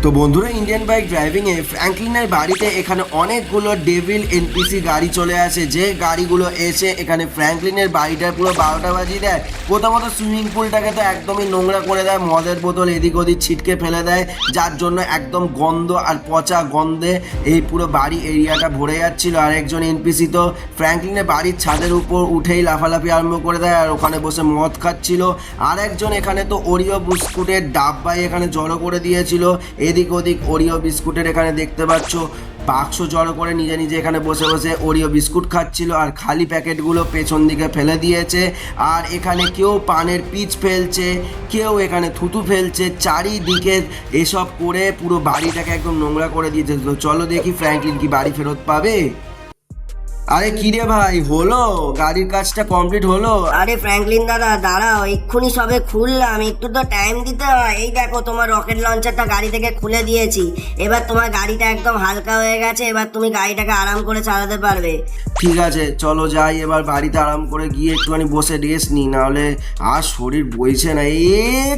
তো বন্ধুরা, Indian bike ড্রাইভিংয়ে ফ্র্যাঙ্কলিনের বাড়িতে এখানে অনেকগুলো ডেভিল এনপিসি গাড়ি চলে আসে, যে গাড়িগুলো এসে এখানে ফ্র্যাঙ্কলিনের বাড়িটার পুরো 12টা বাজিয়ে দেয়। প্রথমত সুইমিং পুলটাকে তো একদমই নোংরা করে দেয়, মদের বোতল এদিক ওদিক ছিটকে ফেলে দেয়, যার জন্য একদম গন্ধ আর পচা গন্ধে এই পুরো বাড়ি এরিয়াটা ভরে যাচ্ছিল। আর একজন এনপিসি তো ফ্র্যাঙ্কলিনের বাড়ির ছাদের উপর উঠেই লাফালাফি আরম্ভ করে দেয় আর ওখানে বসে মদ খাচ্ছিল। আর একজন এখানে তো ওরিও বিস্কুটের ডাব্বাই এখানে জড়ো করে দিয়েছিল, এদিক ওদিক ওরিও বিস্কুটের এখানে দেখতে পাচ্ছ বাক্স জড়ো করে নিজে নিজে এখানে বসে বসে ওরিও বিস্কুট খাচ্ছিল আর খালি প্যাকেটগুলো পেছন দিকে ফেলে দিয়েছে। আর এখানে কেউ পানের পিচ ফেলছে, কেউ এখানে থুতু ফেলছে, চারিদিকে এসব করে পুরো বাড়িটাকে একদম নোংরা করে দিয়েছে। তো চলো দেখি ফ্র্যাঙ্কলিন কি বাড়ি ফেরত পাবে। আরে কিরে ভাই, হলো গাড়ির কাজটা কমপ্লিট হলো? আরে ফ্র্যাঙ্কলিন দাদা দাঁড়াও, এক্ষুনি সবে খুললাম, একটু তো টাইম দিতে হয়। এই দেখো তোমার রকেট লঞ্চারটা গাড়ি থেকে খুলে দিয়েছি, এবার তোমার গাড়িটা একদম হালকা হয়ে গেছে, এবার তুমি গাড়িটাকে আরাম করে চালাতে পারবে। ঠিক আছে চলো যাই, এবার বাড়িতে আরাম করে গিয়ে একটুখানি বসে রেস্ট নিই, নাহলে আর শরীর বইছে না।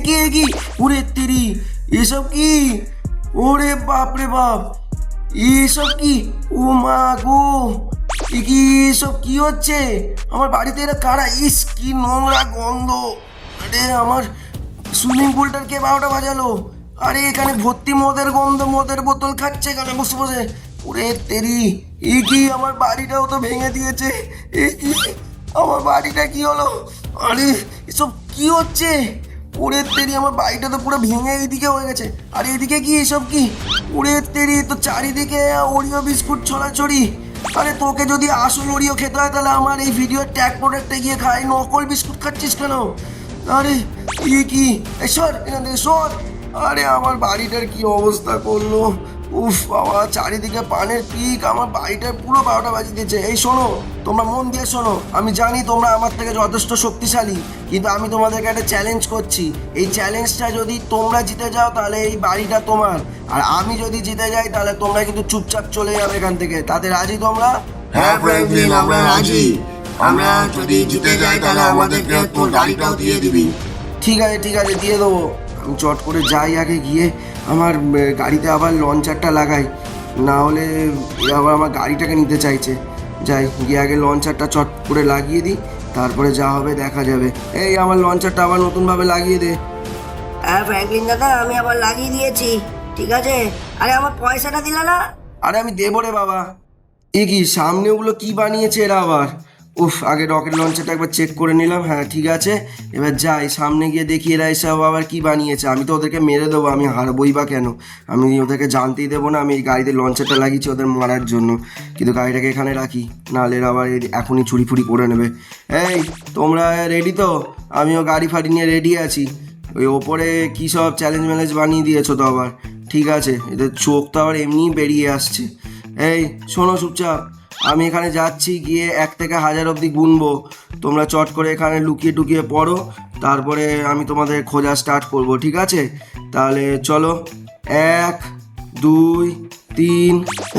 কি ওরে তেরি, এসব কি? ওরে বাপরে বাপ, এসব কি? ও মা গো, কি এসব কি হচ্ছে আমার বাড়িতে? এরা কারা? ইস কি নোংরা গন্ধ! আরে আমার সুইমিং পুলটার কে 12টা বাজালো? আরে এখানে ভর্তি মদের গন্ধ, মদের বোতল খাচ্ছে এখানে বসে বসে। ওরে তেরি, কি আমার বাড়িটাও তো ভেঙে দিয়েছে। কি আমার বাড়িটা কি হলো? আরে এসব কি হচ্ছে? ওরে তেরি, আমার বাড়িটা তো পুরো ভেঙে এইদিকে হয়ে গেছে। আর এদিকে কি এসব কি? ওরে তেরি, তো চারিদিকে ওরিও বিস্কুট ছড়াছড়ি। আরে তোকে যদি আসল ওরিও খেতে হয় তাহলে আমার এই ভিডিওর ট্যাগ প্রোডাক্টে গিয়ে খাই, নকল বিস্কুট খাচ্ছিস কেন? আরে কি সর এখান থেকে সর। আরে আমার বাড়িটার কি অবস্থা করলো! উফ বাবা, চারিদিকে পানের পিক, আমার বাড়িটার পুরো 12টা বাজিয়ে দিয়েছে। এই শোনো, তোমরা মন দিয়ে শোনো, আমি জানি তোমরা আমার থেকে যথেষ্ট শক্তিশালী, কিন্তু আমি তোমাদেরকে একটা চ্যালেঞ্জ করছি। এই চ্যালেঞ্জটা যদি তোমরা জিতে যাও তাহলে এই বাড়িটা তোমার, আর আমি যদি জিতে যাই তাহলে তোমরা কিন্তু চুপচাপ চলে যাবে এখান থেকে। তাতে রাজি তোমরা? হ্যাঁ ফ্র্যাঙ্কলিন, আমরা রাজি। আমরা যদি জিতে যাই তাহলে আমাদেরকে তোর গাড়িটাও দিয়ে দিবি। ঠিক আছে দিয়ে দেবো। আমি চট করে যাই, আগে গিয়ে আমার গাড়িতে আবার লঞ্চারটা লাগাই, না হলে এরা আবার আমার গাড়িটাকে নিতে চাইছে। যাই গিয়ে আগে লঞ্চারটা চট করে লাগিয়ে দিই, তারপরে যা হবে দেখা যাবে। এই আমার লঞ্চারটা আবার নতুনভাবে লাগিয়ে দে। হ্যাঁ ফ্র্যাঙ্কলিন দাদা, আমি আবার লাগিয়ে দিয়েছি, ঠিক আছে। আরে আমার পয়সাটা দিলা না? আরে আমি দেবো রে বাবা। কি সামনে ওগুলো কি বানিয়েছে এরা আবার? উফ, আগে রকেট লঞ্চারটা একবার চেক করে নিলাম। হ্যাঁ ঠিক আছে, এবার যাই সামনে গিয়ে দেখি এরা এসব আবার কি বানিয়েছে। আমি তো ওদেরকে মেরে দেবো, আমি হারবই বা কেন? আমি ওদেরকে জানতেই দেবো না আমি এই গাড়িতে লঞ্চারটা লাগিয়েছি ওদের মারার জন্য। কিন্তু গাড়িটাকে এখানে রাখি, নাহলে এরা আবার এখনই চুরি ফুরি করে নেবে। এই তোমরা রেডি তো? আমিও গাড়ি ফাড়ি নিয়ে রেডি আছি। ওই ওপরে কী সব চ্যালেঞ্জ ম্যালেঞ্জ বানিয়ে দিয়েছো তো আবার? ঠিক আছে, এদের চোখ তো আবার এমনিই বেরিয়ে আসছে। এই শোনো চুপচাপ, আমি এখানে যাচ্ছি, গিয়ে 1 থেকে 1000 অবধি গুনবো। তোমরা চট করে এখানে লুকিয়ে টুকিয়ে পড়ো, তারপরে আমি তোমাদের খোঁজা স্টার্ট করব, ঠিক আছে? তাহলে চলো, 1 2 3।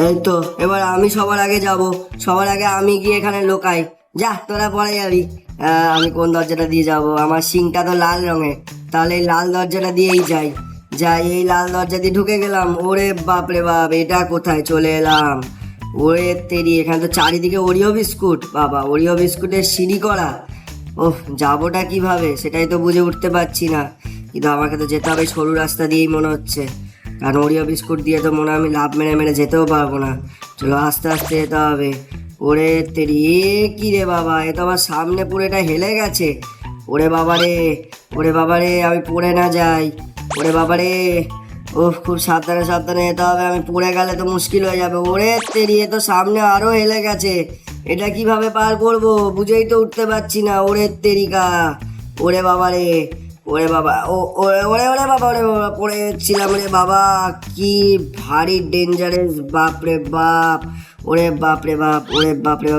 এই তো এবার আমি সবার আগে যাব, সবার আগে আমি গিয়ে এখানে লোকাই। যা তোরা পরে যাবি। আমি কোন দরজাটা দিয়ে যাব? আমার সিংটা তো লাল রঙের, তাহলে এই লাল দরজাটা দিয়েই যাই। এই লাল দরজা দিয়ে ঢুকে গেলাম। ওরে বাপরে বাপ, এটা কোথায় চলে এলাম? ওরে তেরি, এখানে তো চারিদিকে ওরিও বিস্কুট। বাবা, ওরিও বিস্কুটের সিঁড়ি করা। ওহ, যাবোটা কিভাবে সেটাই তো বুঝে উঠতে পারছি না, কিন্তু আমাকে তো যেতে হবে সরু রাস্তা দিয়েই মনে হচ্ছে, কারণ ওরিও বিস্কুট দিয়ে তো মনে হয় আমি লাভ মেরে মেরে যেতেও পারবো না। চলো আস্তে আস্তে যেতে হবে। ওরে তেরি, কি রে বাবা, এ তো আমার সামনে পুরোটা হেলে গেছে। ওরে বাবা রে, আমি পড়ে না যাই। ওরে বাবা রে, ওহ খুব সাবধানে যেতে হবে, আমি পড়ে গেলে তো মুশকিল হয়ে যাবে। ওরে তেরি, এ তো সামনে আরো হেলে গেছে, এটা কিভাবে পার করবো বুঝেই তো উঠতে পারছি না। ওরে তেরিকা, ওরে বাবা রে, ওরে বাবা, ওরে বাবা পড়ে যাচ্ছিলাম রে বাবা, কি ভারী ডেঞ্জারাস, বাপরে বাপ। ওরে বাপরে বাপ,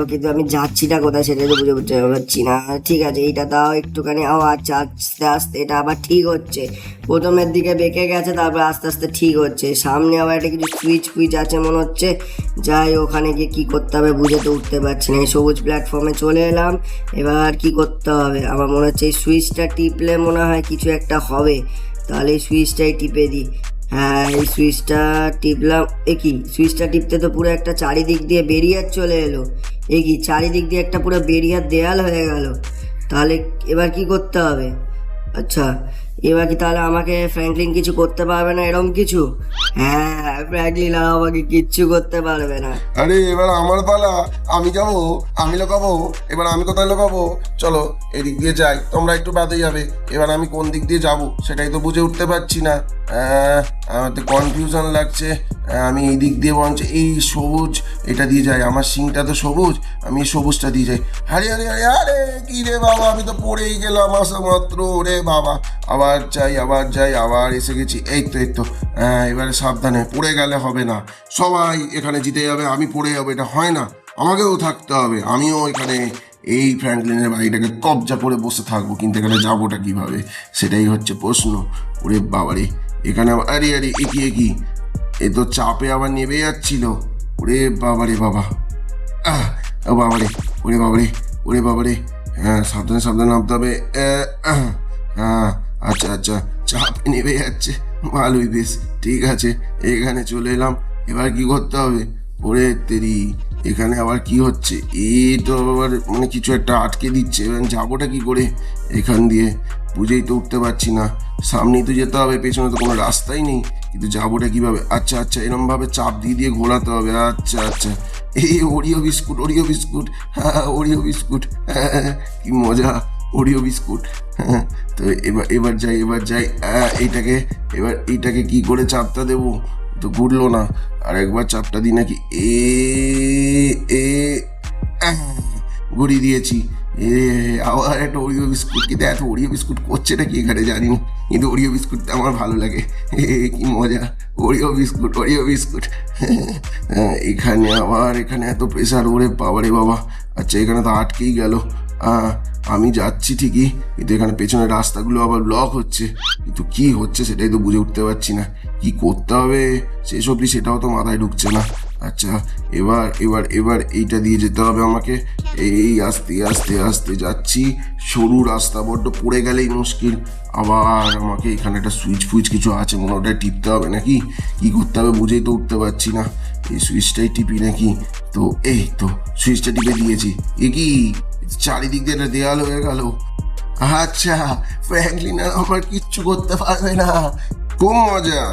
কিন্তু আমি যাচ্ছিটা কোথায় সেটা তো বুঝে উঠতে পারছি না। ঠিক আছে, এইটা তাও একটুখানি, আচ্ছা আস্তে আস্তে এটা আবার ঠিক হচ্ছে। প্রথমের দিকে বেঁকে গেছে, তারপর আস্তে আস্তে ঠিক হচ্ছে। সামনে আবার একটা কিছু সুইচ আছে মনে হচ্ছে, যাই ওখানে গিয়ে কী করতে হবে বুঝে তো উঠতে পারছি না। এই সবুজ প্ল্যাটফর্মে চলে এলাম, এবার কি করতে হবে? আমার মনে হচ্ছে এই সুইচটা টিপলে মনে হয় কিছু একটা হবে, তাহলে এই সুইচটাই টিপে দিই। হ্যাঁ, এই সুইচটা টিপলাম। এ কি, সুইচটা টিপতে তো পুরো একটা চারিদিক দিয়ে বেরিয়ার চলে এলো। এ কি, চারিদিক দিয়ে একটা পুরো বেরিয়ার দেয়াল হয়ে গেল। তাহলে এবার কি করতে হবে? আচ্ছা, এবার কি তাহলে আমাকে ফ্র্যাঙ্কলিন কিছু করতে পারবে না, এরকম কিছু? হ্যাঁ, ফ্র্যাঙ্কলিন আর আমাকে কিচ্ছু করতে পারবে না। আরে এবার আমার পালা, আমি যাবো, আমি লুকাবো। এবার আমি কোথায় লুকাবো? চলো এদিক দিয়ে যাই, তোমরা একটু বাদে যাবে। এবার আমি কোন দিক দিয়ে যাব সেটাই তো বুঝে উঠতে পারছি না। আমার তো কনফিউশন লাগছে। আমি এই দিক দিয়ে বরঞ্চ এই সবুজ এটা দিয়ে যাই, আমার সিংটা তো সবুজ, আমি এই সবুজটা দিয়ে যাই। আরে আরে আরে আরে কি রে বাবা, আমি তো পড়েই গেলাম আসা মাত্র। রে বাবা, আবার যাই, আবার এসে গেছি। এই তো এবারে সাবধানে, পড়ে গেলে হবে না। সবাই এখানে জিতে যাবে, আমি পড়ে যাবো, এটা হয় না। আমাকেও থাকতে হবে, আমিও এখানে এই ফ্র্যাঙ্কলিনের বাড়িটাকে কবজা করে বসে থাকবো। কিন্তু এখানে যাবোটা কিভাবে, সেটাই হচ্ছে প্রশ্ন। ওরে বাবারে, এখানে আরে আরে একই এ তো চাপে আবার নেমে যাচ্ছিল। ওরে বাবারে বাবা, ও বাবারে, ওরে বাবারে। হ্যাঁ, সাবধানে নামতে হবে। হ্যাঁ, আচ্ছা, চাপে নেমে যাচ্ছে, ভালোই, বেশ ঠিক আছে। এখানে চলে এলাম, এবার কি করতে হবে? ওরে তেরি, এখানে আবার কি হচ্ছে? এই তো আবার মানে কিছু একটা আটকে দিচ্ছে। এবার যাবোটা কি করে এখান দিয়ে, বুঝেই তো উঠতে পারছি না। সামনেই তো যেতে হবে, পেছনে তো কোনো রাস্তাই নেই, কিন্তু যাবোটা কিভাবে? আচ্ছা, এরম ভাবে চাপ দিয়ে ঘোরাতে হবে। আচ্ছা, এই ওরিও বিস্কুট, হ্যাঁ ওরিও বিস্কুট, হ্যাঁ কি মজা, ওরিও বিস্কুট। হ্যাঁ, তো এবার যাই। এইটাকে কি করে চাপটা দেবো? তো ঘুরলো না, আর একবার চাপটা দিই নাকি? ঘুরিয়ে দিয়েছি। আবার একটা ওরিও বিস্কুট, কিন্তু এত ওরিও বিস্কুট করছে নাকি এখানে জানি না, কিন্তু ওরিও বিস্কুটটা আমার ভালো লাগে। কি মজা, ওরিও বিস্কুট। এখানে এত প্রেশার, ওরে বাবারে বাবা। আচ্ছা, এখানে তো আটকেই গেল। আমি যাচ্ছি ঠিকই, কিন্তু এখানে পেছনের রাস্তাগুলো আবার ব্লক হচ্ছে। কিন্তু কি হচ্ছে সেটাই তো বুঝে উঠতে পারছি না। কি করতে হবে শেষ অবধি সেটাও তো মাথায় ঢুকছে না। আচ্ছা, এবার এইটা দিয়ে যেতে হবে আমাকে। এই আস্তে যাচ্ছি, সরু রাস্তা, বড্ড পড়ে গেলেই মুশকিল। আবার আমাকে এখানে একটা সুইচ কিছু আছে, মনে ওটা টিপতে হবে নাকি? কি করতে হবে বুঝেই তো উঠতে পারছি না। এই সুইচটাই টিপি নাকি? তো এই তো সুইচটা টিপে দিয়েছি। কি চারিদিক দিয়ে একটা দেয়াল হয়ে গেল। আচ্ছা, ফ্র্যাঙ্কলিন আর আমার কিচ্ছু করতে পারবে না, খুব মজা।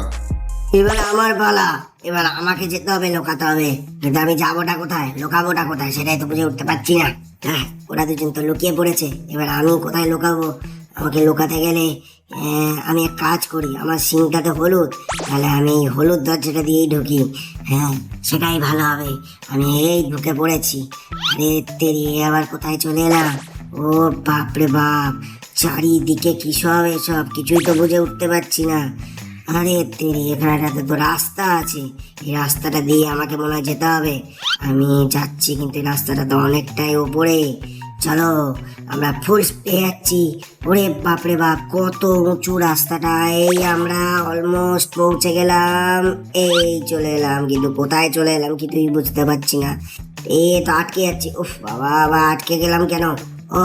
এবার আমার পালা, এবার আমাকে যেতে হবে, লোকাতে হবে। কিন্তু আমি যাবোটা কোথায়, লোকাবোটা কোথায়, সেটাই তো বুঝে উঠতে পারছি না। হ্যাঁ, ওরা দুজন তো লুকিয়ে পড়েছে, এবার আমি কোথায় লোকাবো? আমাকে লোকাতে গেলে আমি এক কাজ করি, আমার সিংটাতে হলুদ, তাহলে আমি এই হলুদ দরজাটা দিয়েই ঢুকি। হ্যাঁ, সেটাই ভালো হবে। আমি এই ঢুকে পড়েছি। আরে তেরি, আবার কোথায় চলে এলাম? ও বাপরে বাপ, চারিদিকে কি সব এসব, কিছুই তো বুঝে উঠতে পারছি না। আরে তেরি, এখানটাতে তো রাস্তা আছে, এই রাস্তাটা দিয়ে আমাকে মনে হয় যেতে হবে। আমি যাচ্ছি, কিন্তু এই রাস্তাটা তো অনেকটাই উপরে। চলো, আমরা ফুল স্পিডে যাচ্ছি। ওরে বাপরে বাপ, কত উঁচু রাস্তাটা! এই আমরা অলমোস্ট পৌঁছে গেলাম, এই চলে এলাম, কিন্তু কোথায় চলে এলাম কিছুই বুঝতে পারছি না। তো আটকে যাচ্ছি। উফ বাবা, আবার আটকে গেলাম কেন? ও,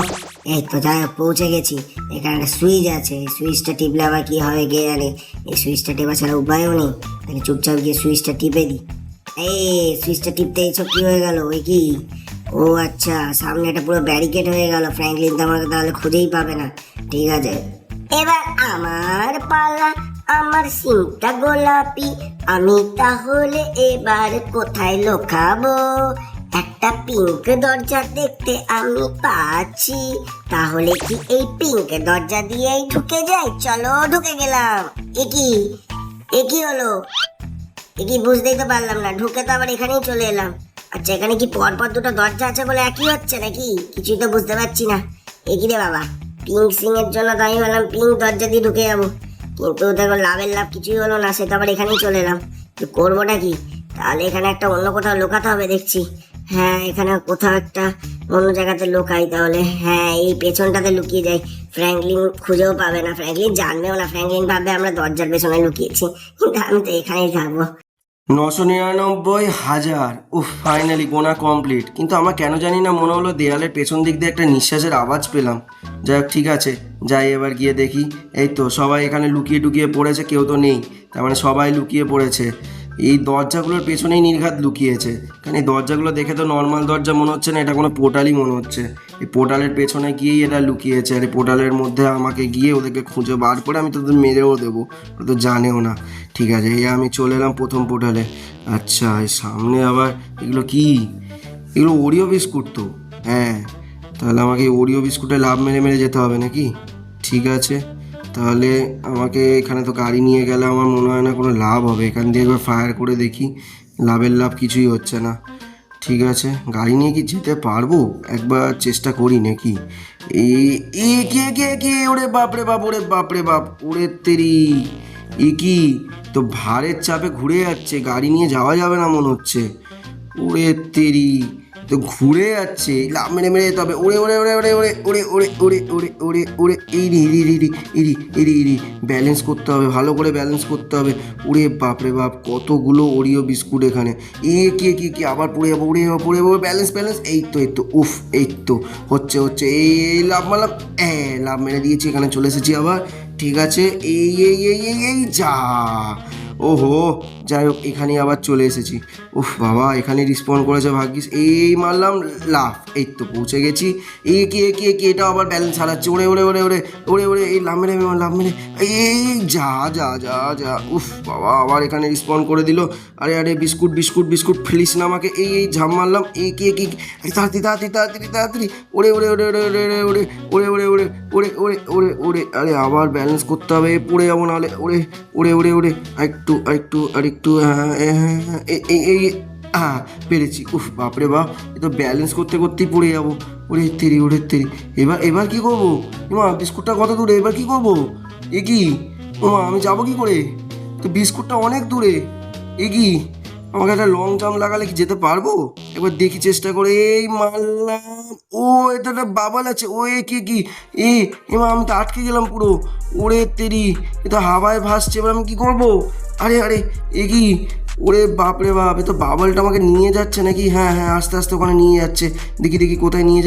এই তো যাই হোক পৌঁছে গেছি। এখানে একটা সুইচ আছে, এই সুইচটা টিপলে আবার কি হবে কে জানে। এই সুইচটা টেপা ছাড়া উপায়ও নেই, তাহলে চুপচাপ গিয়ে সুইচটা টিপে দিই। এই সুইচটা টিপতে এইসব কি হয়ে গেল? ওই কি, ও আচ্ছা, সামনে একটা পুরো ব্যারিকেড হয়ে গেল। ফ্র্যাঙ্কলিন তো আমাকে তাহলে খুঁজেই পাবে না। ঠিক আছে, এবার আমার পালা, আমার সিংটা গোলাপি। আমি তাহলে এবার কোথায় লুকাবো? একটা পিঙ্ক দরজা দেখতে আমি পাচ্ছি, তাহলে কি এই পিঙ্ক দরজা দিয়েই ঢুকে যাই? চলো, ঢুকে গেলাম। একি হলো, একি বুঝতেই তো পারলাম না, ঢুকে তো আবার এখানেই চলে এলাম। আচ্ছা, এখানে কি পরপর দুটো দরজা আছে বলে একই হচ্ছে নাকি? কিছুই তো বুঝতে পারছি না। একি রে বাবা, পিঙ্ক সিং এর জন্য তো আমি বললাম পিঙ্ক দরজা দিয়ে ঢুকে যাবো, কিন্তু দেখো লাভের লাভ কিছুই হলো না, সে তো আবার এখানেই চলে এলাম। তো করবোটা কি? তাহলে এখানে একটা অন্য কোথাও লুকাতে হবে দেখছি। হ্যাঁ, এখানে কোথাও একটা অন্য জায়গাতে লুকাই তাহলে। হ্যাঁ, এই পেছনটাতে লুকিয়ে যাই, ফ্র্যাঙ্কলিন খুঁজেও পাবে না, ফ্র্যাঙ্কলিন জানবেও না, ফ্র্যাঙ্কলিন ভাববে আমরা দরজার পেছনে লুকিয়েছি, কিন্তু আমি তো এখানেই থাকবো। 999,000। উফ, ফাইনালি গোনা কমপ্লিট। কিন্তু আমার কেন জানি না মনে হলো দেয়ালের পেছন দিক দিয়ে একটা নিঃশ্বাসের আওয়াজ পেলাম। যাই হোক, ঠিক আছে, যাই এবার গিয়ে দেখি। এই তো সবাই এখানে লুকিয়ে টুকিয়ে পড়েছে, কেউ তো নেই, তার মানে সবাই লুকিয়ে পড়েছে। এই দরজাগুলোর পেছনেই নির্ঘাত লুকিয়েছে, কারণ এই দরজাগুলো দেখে তো নর্মাল দরজা মনে হচ্ছে না, এটা কোনো পোর্টালই মনে হচ্ছে। এই পোর্টালের পেছনে গিয়েই এটা লুকিয়েছে, আর এই পোর্টালের মধ্যে আমাকে গিয়ে ওদেরকে খুঁজে বার করে আমি তোদের মেরেও দেবো, ওরা তো জানেও না। ঠিক আছে, এই আমি চলে এলাম প্রথম পোর্টালে। আচ্ছা, এই সামনে আবার এগুলো কি? এগুলো ওরিও বিস্কুট তো। হ্যাঁ, তাহলে আমাকে এই ওরিও বিস্কুটে লাভ মেরে মেরে যেতে হবে নাকি? ঠিক আছে, তাহলে আমাকে এখানে তো গাড়ি নিয়ে গেলে আমার মনে হয় না কোনো লাভ হবে। এখান দিয়ে একবার ফায়ার করে দেখি, লাভের লাভ কিছুই হচ্ছে না। ঠিক আছে, গাড়ি নিয়ে কি যেতে পারবো? একবার চেষ্টা করি নাকি। কে ওরে বাপরে বাপ, ওরে বাপরে বাপ, ওরে তেরি, কি তো ভারের চাপে ঘুরে যাচ্ছে, গাড়ি নিয়ে যাওয়া যাবে না মনে হচ্ছে। ওরে তেরি, তো ঘুরে যাচ্ছে, লাভ মেরে মেরে যেতে হবে। ওরে ওরে ওরে ওরে ওরে ওরে ওরে ওরে ওরে ওরে ওরে ইরি ইরি ইরি ইরি ইরি ইরি ব্যালেন্স করতে হবে, ভালো করে ব্যালেন্স করতে হবে। ওরে বাপরে বাপ, কতগুলো ওরিও বিস্কুট এখানে। কি আবার পড়ে যাবো, উড়ে যাবো, পড়ে যাবো। ব্যালেন্স ব্যালেন্স, এই তো উফ, এই তো হচ্ছে এই লাভ মারলাম, লাভ মেরে দিয়েছি, এখানে চলে এসেছি আবার। ঠিক আছে, এই যা, ওহো, যাই হোক, এখানে আবার চলে এসেছি। উফ বাবা, এখানে রিসপন্ড করেছে ভাগ্যিস। এই মারলাম লাফ, এই তো পৌঁছে গেছি। কি এটা আবার ব্যালেন্স হারাচ্ছে। ওরে ওরে ওরে ওরে ওরে ওরে এই লাভ মেরে এই যা যা যা যা, উফ বাবা, আবার এখানে রিসপন্ড করে দিল। আরে আরে বিস্কুট বিস্কুট বিস্কুট ফেলিস না আমাকে। এই ঝাম মারলাম। কি তাড়াতাড়ি তাড়াতাড়ি তাড়াতাড়ি তাড়াতাড়ি, ওরে ওরে ওরে ওরে ওরে ওরে ওরে ওরে ওরে ওরে ওরে ওরে ওরে আরে আবার ব্যালেন্স করতে হবে, পড়ে যাবো নাহলে। ওরে ওরে ওরে ওরে আরেকটু এই পেরেছি। উফ বাপরে বাপ, এ তো ব্যালেন্স করতে করতেই পড়ে যাবো। ওরে তেরি, এবার কি করবো? মা, বিস্কুটটা কত দূরে, এবার কি করবো? কি মা, আমি যাবো কি করে? তো বিস্কুটটা অনেক দূরে। কি আমাকে একটা লং জাম্প লাগালে কি যেতে পারবো? একবার দেখি চেষ্টা করে। এই মারলাম। ও, এটা একটা বাবাল আছে। ও কি মা, আমি তো আটকে গেলাম পুরো। ওরে তেরি, এটা হাওয়ায় ভাসছে, এবার আমি কি করবো? আরে আরে কি, ওরে বাপরে বাপ, এ তো বাবলটা আমাকে নিয়ে যাচ্ছে নাকি? হ্যাঁ আস্তে আস্তে ওখানে নিয়ে যাচ্ছে। দেখি কোথায় নিয়ে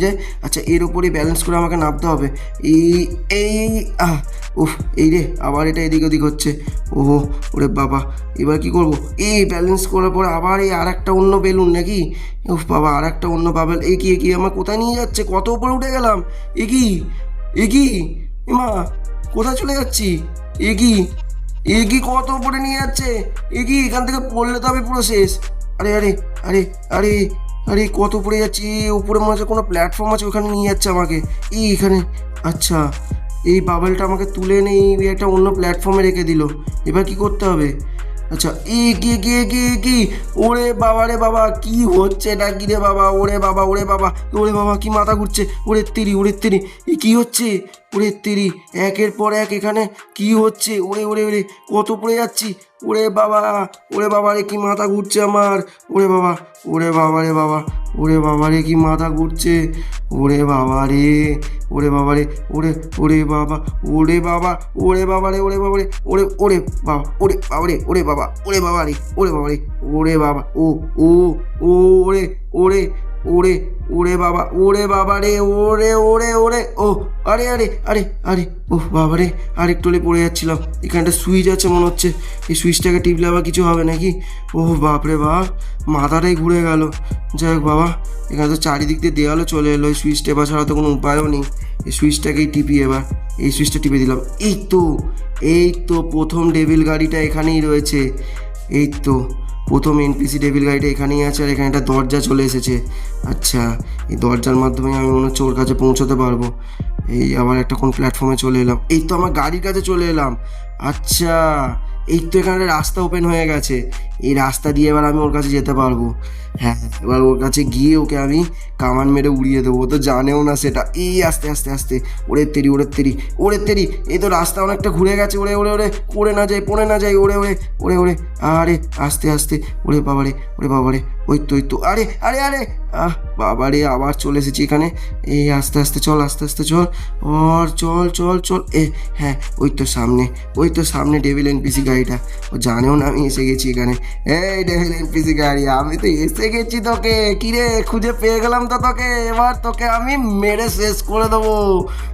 যায়। আচ্ছা, এর ওপরে ব্যালেন্স করে আমাকে নামতে হবে। এই উফ, এই রে, আবার এটা এদিক ওদিক হচ্ছে। ওহো, ওরে বাবা, এবার কি করবো? ব্যালেন্স করার পরে আবার এই আর একটা অন্য বেলুন নাকি? উফ বাবা, আর একটা অন্য বাবেল। কি আমার কোথায় নিয়ে যাচ্ছে? কত উপরে উঠে গেলাম। কি মা, কোথায় চলে যাচ্ছি? কি কত উপরে নিয়ে যাচ্ছে? এখান থেকে পড়লে তো আমি পুরো শেষ। আরে আরে আরে আরে আরে কত উপরে যাচ্ছি? উপরে মনে হচ্ছে কোনো প্ল্যাটফর্ম আছে, ওখানে নিয়ে যাচ্ছে আমাকে। এখানে, আচ্ছা, এই বাবেলটা আমাকে তুলে এনে একটা অন্য প্ল্যাটফর্মে রেখে দিল। এবার কি করতে হবে? আচ্ছা, কি ওরে বাবা রে বাবা, কি হচ্ছে এটা? কি রে বাবা, ওরে বাবা, কি মাথা ঘুরছে। ওরে তেরি, কি হচ্ছে? ওরে তেরি, একের পর এক এখানে কি হচ্ছে? ওরে কত পড়ে যাচ্ছি। ওরে বাবা রে, কি মাথা ঘুরছে আমার। ওরে বাবা রে, কি মাথা ঘুরছে। ওরে বাবা রে ওরে বাবা রে ওরে ওরে বাবা ওরে বাবা ওরে বাবা রে ওরে বাবা রে ওরে ওরে বাবা ওরে বাবা রে ওরে বাবা ওরে ওরে ওরে ওরে বাবা রে ওরে ও আরে আরে আরে আরে ও বাবা রে, আরেকটু পড়ে যাচ্ছিলাম। এখানটা সুইচ আছে মনে হচ্ছে, এই সুইচটাকে টিপলে আবার কিছু হবে নাকি? ও বাপরে বাপ, মাথাটাই ঘুরে গেল। যাই হোক বাবা, এখানে তো চারিদিক দিয়ে দেওয়ালও চলে এলো। এই সুইচ টেপা ছাড়া তো কোনো উপায়ও নেই। এই সুইচটাকেই টিপি এবার। এই সুইচটা টিপে দিলাম। এই তো প্রথম ডেভিল গাড়িটা এখানেই রয়েছে। এই তো প্রথম এনপিসি ডেভিল গাড়িটা এখানেই আছে, আর এখানে একটা দরজা চলে এসেছে। আচ্ছা, এই দরজার মাধ্যমে আমি মনে হচ্ছে ওর কাছে পৌঁছতে পারবো। এই আবার একটা কোন প্ল্যাটফর্মে চলে এলাম। এই তো আমার গাড়ির কাছে চলে এলাম। আচ্ছা, এই তো এখানে রাস্তা ওপেন হয়ে গেছে। এই রাস্তা দিয়ে এবার আমি ওর কাছে যেতে পারবো। হ্যাঁ, এবার ওর কাছে গিয়ে ওকে আমি কামান মেরে উড়িয়ে দেবো। ও তো জানেও না সেটা। আস্তে আস্তে আস্তে, ওরে তেরি, এই তো রাস্তা অনেকটা ঘুরে গেছে। ওরে পড়ে না যায়। ওরে আরে আস্তে আস্তে, ওরে বাবারে ওই তো আরে আরে আরে বাবা রে, আবার চলে এসেছি এখানে। এই আস্তে আস্তে চল, আস্তে আস্তে চল, ওর চল চল চল। হ্যাঁ, ওই তো সামনে ডেভিল এনপিসি গাড়িটা। ও জানেও না আমি এসে গেছি এখানে। এই ডেভিল এনপিসি গাড়ি, আমি তো এসে গেছি। তোকে কিরে, খুঁজে পেয়ে গেলাম তো তোকে। এবার তোকে আমি মেরে শেষ করে দেবো।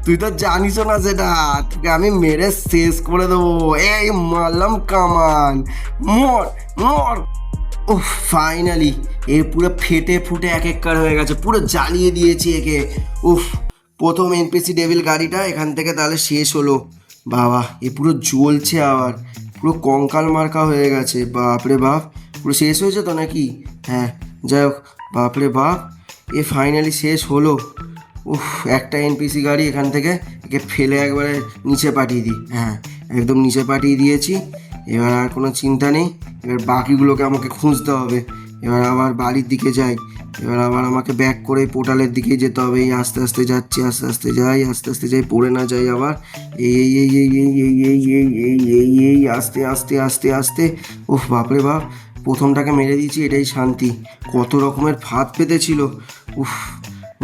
তুই তো জানিসও না সেটা, তোকে আমি মেরে শেষ করে দেবো। এই মারলাম কামান, মর মর। ওহ, ফাইনালি এ পুরো ফেটে ফুটে এক এককার হয়ে গেছে, পুরো জ্বালিয়ে দিয়েছি একে। উফ, প্রথম এনপিসি ডেভিল গাড়িটা এখান থেকে তাহলে শেষ হলো। বাবা, এ পুরো জ্বলছে, আবার পুরো কঙ্কাল মার্কা হয়ে গেছে। বাপরে বাপ, পুরো শেষ হয়েছে তো নাকি? হ্যাঁ, যাই হোক, বাপরে বাপ, এ ফাইনালি শেষ হলো। উফ, একটা এনপিসি গাড়ি এখান থেকে একে ফেলে একবারে নিচে পাঠিয়ে দিই। হ্যাঁ, একদম নিচে পাঠিয়ে দিয়েছি। এবার আর কোনো চিন্তা নেই। এবার বাকিগুলোকে আমাকে খুঁজতে হবে। এবার আবার বাড়ির দিকে যাই। এবার আবার আমাকে ব্যাক করে পোর্টালের দিকেই যেতে হবে। এই আস্তে আস্তে যাচ্ছি, আস্তে আস্তে যাই, পড়ে না যাই আবার। এই আস্তে আস্তে আস্তে আস্তে। উফ, বাপরে বাপ, প্রথমটাকে মেরে দিয়েছি, এটাই শান্তি। কত রকমের ফাঁদ পেতেছিল। উফ,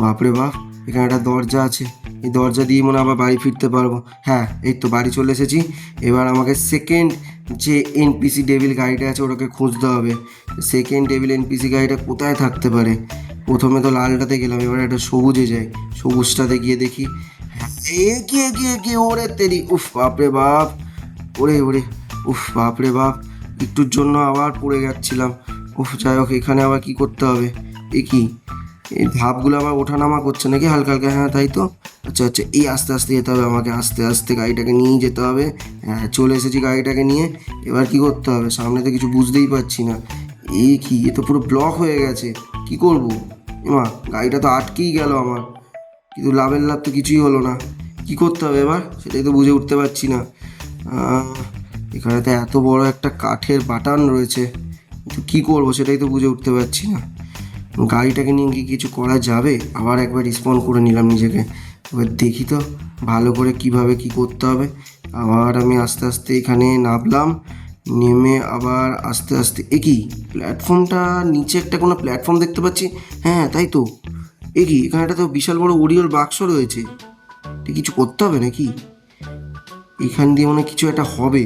বাপরে বাপ, এখানে একটা দরজা আছে। এই দরজা দিয়ে মনে হয় আবার বাড়ি ফিরতে পারবো। হ্যাঁ, এই তো বাড়ি চলে এসেছি। এবার আমাকে সেকেন্ড যে এনপিসি ডেভিল গাড়িটা আছে ওটাকে খুঁজতে হবে। সেকেন্ড ডেভিল এনপিসি গাড়িটা কোথায় থাকতে পারে? প্রথমে তো লালটাতে গেলাম, এবার একটা সবুজে যাই। সবুজটাতে গিয়ে দেখি। কি ওরে তেরি! উফ, বাপরে বাপ, ওরে ওরে, উফ, বাপরে বাপ, একটুর জন্য আবার পড়ে যাচ্ছিলাম। উফ, যাই হোক, এখানে আবার কি করতে হবে? কি এই ধাপগুলো আবার ওঠানামা করছে নাকি হালকা হালকা? হ্যাঁ, তাই তো। আচ্ছা, এই আস্তে আস্তে যেতে হবে আমাকে, আস্তে আস্তে গাড়িটাকে নিয়েই যেতে হবে। হ্যাঁ, চলে এসেছি গাড়িটাকে নিয়ে। এবার কি করতে হবে? সামনে তো কিছু বুঝতেই পারছি না। এ তো পুরো ব্লক হয়ে গেছে। কি করব? এমা, গাড়িটা তো আটকেই গেল আমার, কিন্তু লাভের লাভ তো কিছুই হলো না। কি করতে হবে এবার, সেটাই তো বুঝে উঠতে পারছি না। এখানে তো এত বড় একটা কাঠের বাটান রয়েছে, কিন্তু কী করবো সেটাই তো বুঝে উঠতে পারছি না। গাড়িটাকে নিয়ে কি কিছু করা যাবে? আবার একবার রিসপন্ড করে নিলাম নিজেকে। এবার দেখি তো ভালো করে কিভাবে কি করতে হবে। আবার আমি আস্তে আস্তে এখানে নামলাম, নেমে আবার আস্তে আস্তে। প্ল্যাটফর্মটা নিচে একটা কোনো প্ল্যাটফর্ম দেখতে পাচ্ছি। হ্যাঁ, তাই তো। এখানে একটা তো বিশাল বড় ওরিওর বাক্স রয়েছে। কিছু করতে হবে নাকি? এখান দিয়ে মনে কিছু একটা হবে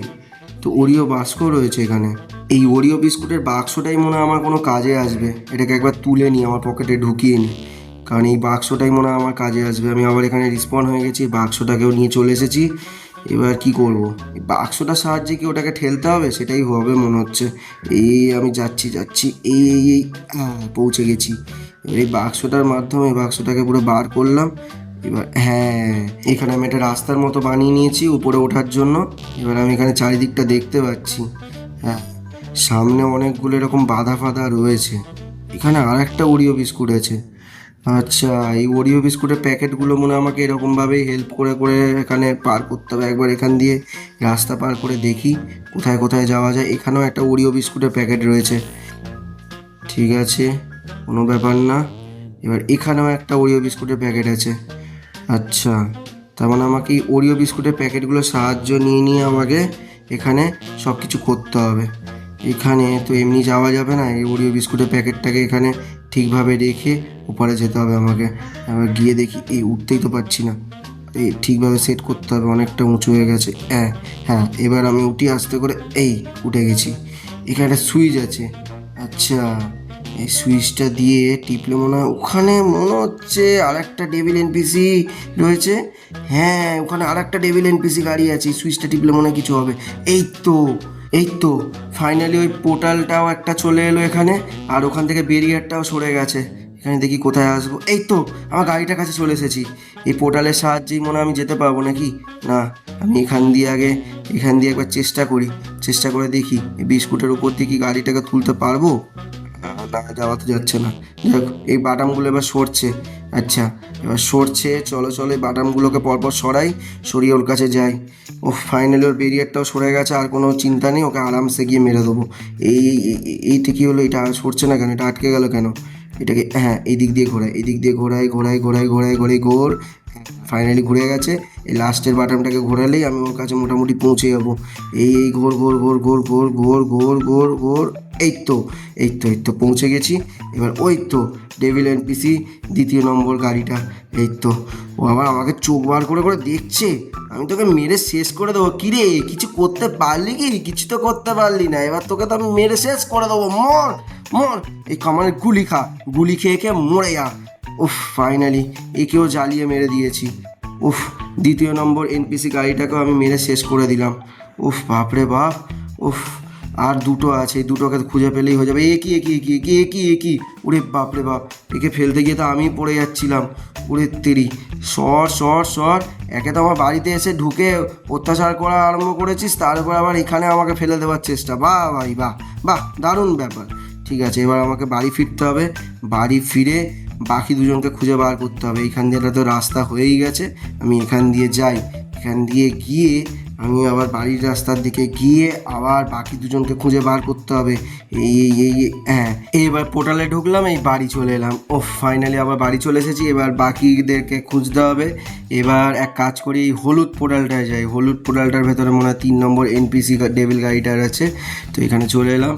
তো। ওরিও বাক্স রয়েছে এখানে। এই ওরিও বিস্কুটের বাক্সটাই মনে হয় আমার কোনো কাজে আসবে। এটাকে একবার তুলে নিই, আমার পকেটে ঢুকিয়ে নিই, কারণ এই বাক্সটাই মনে হয় আমার কাজে আসবে। আমি আবার এখানে রিসপন্ড হয়ে গেছি, বাক্সটাকেও নিয়ে চলে এসেছি। এবার কি করব? এই বাক্সটার সাহায্যে কি ওটাকে ঠেলতে হবে? সেটাই হবে মনে হচ্ছে। আমি যাচ্ছি। পৌঁছে গেছি। এবার এই বাক্সটার মাধ্যমে বাক্সটাকে পুরো বার করলাম। এবার হ্যাঁ, এখানে আমি একটা রাস্তার মতো বানিয়ে নিয়েছি উপরে ওঠার জন্য। এবার আমি এখানে চারিদিকটা দেখতে পাচ্ছি। হ্যাঁ, সামনে অনেকগুলো এরকম বাধা ফাধা রয়েছে। এখানে আর একটা ওরিও বিস্কুট আছে। আচ্ছা, এই ওরিও বিস্কুটের প্যাকেটগুলো মনে হয় আমাকে এরকমভাবেই হেল্প করে করে এখানে পার করতে হবে। একবার এখান দিয়ে রাস্তা পার করে দেখি কোথায় কোথায় যাওয়া যায়। এখানেও একটা ওরিও বিস্কুটের প্যাকেট রয়েছে। ঠিক আছে, কোনো ব্যাপার না। এবার এখানেও একটা ওরিও বিস্কুটের প্যাকেট আছে। আচ্ছা, তার মানে আমাকে এই ওরিও বিস্কুটের প্যাকেটগুলোর সাহায্য নিয়ে আমাকে এখানে সব কিছু করতে হবে। এখানে তো এমনি যাওয়া যাবে না। এই ওরিও বিস্কুটের প্যাকেটটাকে এখানে ঠিকভাবে রেখে উপরে যেতে হবে আমাকে। এবার গিয়ে দেখি, উঠতেই তো পারছি না। ঠিকভাবে সেট করতে হবে, অনেকটা উঁচু হয়ে গেছে। হ্যাঁ, এবার আমি উঠি আস্তে করে। উঠে গেছি। এখানে একটা সুইচ আছে। আচ্ছা, এই সুইচটা দিয়ে টিপলে মনে হয় ওখানে মনে হচ্ছে আর একটা ডেভিল এনপিসি রয়েছে। হ্যাঁ, ওখানে আর একটা ডেভিল এনপিসি গাড়ি আছে। সুইচটা টিপলে মনে হয় কিছু হবে। এই তো ফাইনালি ওই পোর্টালটাও একটা চলে এলো এখানে, আর ওখান থেকে ব্যারিয়ারটাও সরে গেছে। এখানে দেখি কোথায় আসবো। তো আমার গাড়িটার কাছে চলে এসেছি। এই পোর্টালের সাহায্যেই মনে হয় আমি যেতে পারবো নাকি? না, আমি এখান দিয়ে একবার চেষ্টা করে দেখি এই বিস্কুটের উপর দিয়ে কি গাড়িটাকে তুলতে পারবো। না, যাওয়া তো যাচ্ছে না। দেখ, এই বাটামগুলো এবার সরছে। আচ্ছা, এবার সরছে। চলো এই বাটামগুলোকে পরপর সরিয়ে ওর কাছে যাই। ও ফাইনালি ওর ব্যারিয়ারটাও সরে গেছে, আর কোনো চিন্তা নেই, ওকে আরামসে গিয়ে মেরে দেবো। এইটা কী হলো? এটা সরছে না কেন? এটা আটকে গেল কেন? এটাকে এই দিক দিয়ে ঘোরাই। ফাইনালি ঘুরে গেছে। এই লাস্টের বাটনটাকে ঘোরালেই আমি ওর কাছে মোটামুটি পৌঁছে যাবো। এই ঘোর ঘোর ঘোর ঘোর ঘোর ঘোর ঘোর ঘোর ঘোর, এই তো পৌঁছে গেছি। এবার ওই তো ডেভিল এনপিসি দ্বিতীয় নম্বর গাড়িটা, এই তো। ও আবার আমাকে চোখ বার করে করে দেখছে, আমি তোকে মেরে শেষ করে দেবো। কিরে, কিছু করতে পারলি কি? কিছু তো করতে পারলি না, এবার তোকে তো আমি মেরে শেষ করে দেবো। মর মর, এই কামানের গুলি খা, গুলি খেয়ে খেয়ে মরে যা। উফ, ফাইনালি একেও জ্বালিয়ে মেরে দিয়েছি। উফ, দ্বিতীয় নম্বর এনপিসি গাড়িটাকেও আমি মেরে শেষ করে দিলাম। উফ, বাপরে বাপ। উফ, আর দুটো আছে, এই দুটোকে খুঁজে পেলেই হয়ে যাবে। একই উড়ে বাপরে বাপ, একে ফেলতে গিয়ে তো আমি পড়ে যাচ্ছিলাম। উড়ে তেরি, সর। একে তো আমার বাড়িতে এসে ঢুকে অত্যাচার করা আরম্ভ করেছিস, তারপর আবার এখানে আমাকে ফেলে দেওয়ার চেষ্টা। বাহ ভাই বাহ, দারুণ ব্যাপার। ঠিক আছে, এবার আমাকে বাড়ি ফিরতে হবে। বাড়ি ফিরে বাকি দুজনকে খুঁজে বার করতে হবে। এইখান দিয়ে তো রাস্তা হয়েই গেছে, আমি এখান দিয়ে যাই। এখান দিয়ে গিয়ে আমি আবার বাড়ির রাস্তার দিকে গিয়ে আবার বাকি দুজনকে খুঁজে বার করতে হবে। হ্যাঁ, এবার পোর্টালে ঢুকলাম, এই বাড়ি চলে এলাম। ও ফাইনালি আবার বাড়ি চলে এসেছি। এবার বাকিদেরকে খুঁজতে হবে। এবার এক কাজ করি, এই হলুদ পোর্টালটায় যাই। হলুদ পোর্টালটার ভেতরে মনে হয় 3 নম্বর এনপিসি ডেভিল গাড়িটার আছে। তো এখানে চলে এলাম।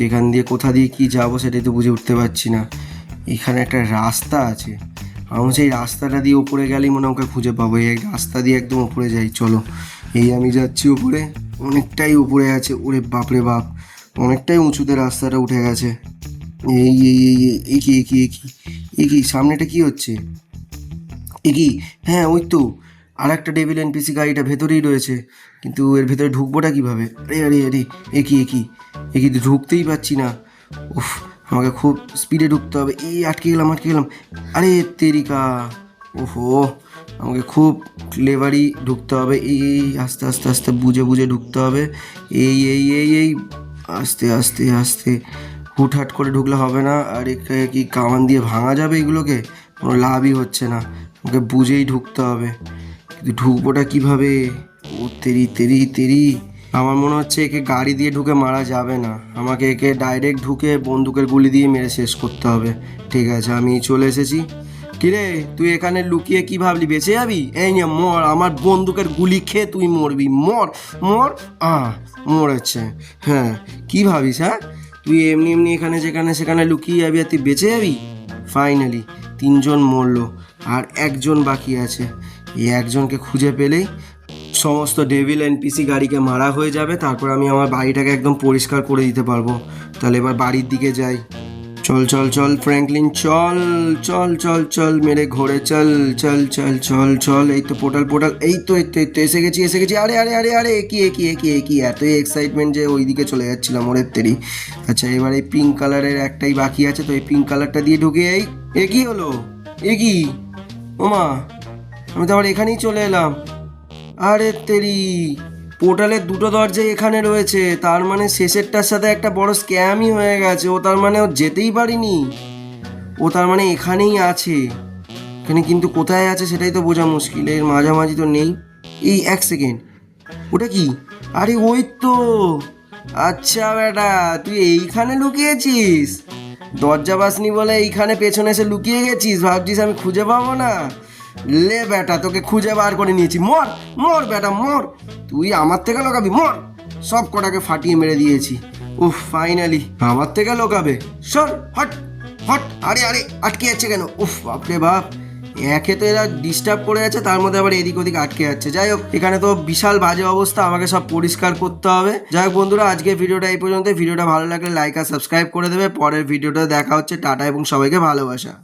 এখান দিয়ে কোথা দিয়ে কি যাবো সেটাই তো বুঝে উঠতে পারছি না। এখানে একটা রাস্তা আছে, আমি সেই রাস্তাটা দিয়ে উপরে গেলেই মনে আমাকে খুঁজে পাবো। এই রাস্তা দিয়ে একদম উপরে যাই, চলো। এই আমি যাচ্ছি উপরে, অনেকটাই উপরে আছে। ওরে বাপরে বাপ, অনেকটাই উঁচুতে রাস্তাটা উঠে গেছে। কি সামনেটা কি হচ্ছে? হ্যাঁ, ওই তো আর একটা ডেভিল এনপিসি গাড়িটা ভেতরেই রয়েছে, কিন্তু এর ভেতরে ঢুকবোটা কিভাবে? আরে কি ঢুকতেই পারছি না। উফ, আমাকে খুব স্পিডে ঢুকতে হবে। আটকে গেলাম। আরে তেরিকা, ওহো, আমাকে খুব ক্লেভারি ঢুকতে হবে। আস্তে বুঝে ঢুকতে হবে। এই আস্তে হুটহাট করে ঢুকলে হবে না। আর কি কামান দিয়ে ভাঙা যাবে এগুলোকে? কোনো লাভই হচ্ছে না, আমাকে বুঝেই ঢুকতে হবে। কিন্তু ঢুকবোটা কিভাবে? ও তেরি, আমার মনে হচ্ছে একে গাড়ি দিয়ে ঢুকে মারা যাবে না, আমাকে একে ডাইরেক্ট ঢুকে বন্দুকের গুলি দিয়ে মেরে শেষ করতে হবে। ঠিক আছে, আমি চলে এসেছি। কিরে, তুই এখানে লুকিয়ে কি ভাবলি বেঁচে যাবি? এই নিয়ে মর, আমার বন্দুকের গুলি খেয়ে তুই মরবি। মর মরেছে। হ্যাঁ, কি ভাবিস? হ্যাঁ, তুই এমনি এখানে যেখানে সেখানে লুকিয়ে যাবি আর তুই বেঁচে যাবি? ফাইনালি 3 জন মরলো, আর 1 জন বাকি আছে। এই 1 জনকে খুঁজে পেলেই সমস্ত ডেভিল এনপিসি গাড়িকে মারা হয়ে যাবে। তারপর আমি আমার বাড়িটাকে একদম পরিষ্কার করে দিতে পারবো। তাহলে এবার বাড়ির দিকে যাই। চল ফ্র্যাঙ্কলিন, চল মেরে ঘোরে, চল। এই তো পোর্টাল, এই তো এসে গেছি। আরে কি এতই এক্সাইটমেন্ট যে ওইদিকে চলে যাচ্ছিলাম। ওরের তেরি। আচ্ছা, এবার এই পিঙ্ক কালারের একটাই বাকি আছে, তো এই পিঙ্ক কালারটা দিয়ে ঢুকে কি হলো? কি ওমা, আমি তো আবার এখানেই চলে এলাম। আরে তেরি, পোর্টালের 2টো দরজাই এখানে রয়েছে, তার মানে শেষেরটার সাথে একটা বড় স্ক্যামই হয়ে গেছে। ও তার মানে ও যেতেই পারিনি, ও তার মানে এখানেই আছে। এখানে কিন্তু কোথায় আছে সেটাই তো বোঝা মুশকিল, এর মাঝামাঝি তো নেই। এই 1 সেকেন্ড, ওটা কি? আরে ওই তো, আচ্ছা বেটা, তুই এইখানে লুকিয়েছিস? দরজা বাসনি বলে এইখানে পেছনে এসে লুকিয়ে গেছিস? ভাবছিস আমি খুঁজে পাবো না? লে বেটা, তোকে খুঁজে বার করে নিয়েছি। মর বেটা, মর। তুই আমার থেকে লোকাবি? মর। সব কটাকে ফাটিয়ে মেরে দিয়েছি। উফ, ফাইনালি আমার থেকে লোকাবে? সর, হট। আরে আটকে যাচ্ছে কেন? উফ, বাপরে বাপ, একে তো এরা ডিস্টার্ব করে যাচ্ছে, তার মধ্যে আবার এদিক ওদিক আটকে যাচ্ছে। যাই হোক, এখানে তো বিশাল বাজে অবস্থা, আমাকে সব পরিষ্কার করতে হবে। যাই হোক বন্ধুরা, আজকে ভিডিওটা এই পর্যন্ত। ভিডিওটা ভালো লাগলে লাইক আর সাবস্ক্রাইব করে দেবে। পরের ভিডিওটা দেখা হচ্ছে। টাটা এবং সবাইকে ভালোবাসা।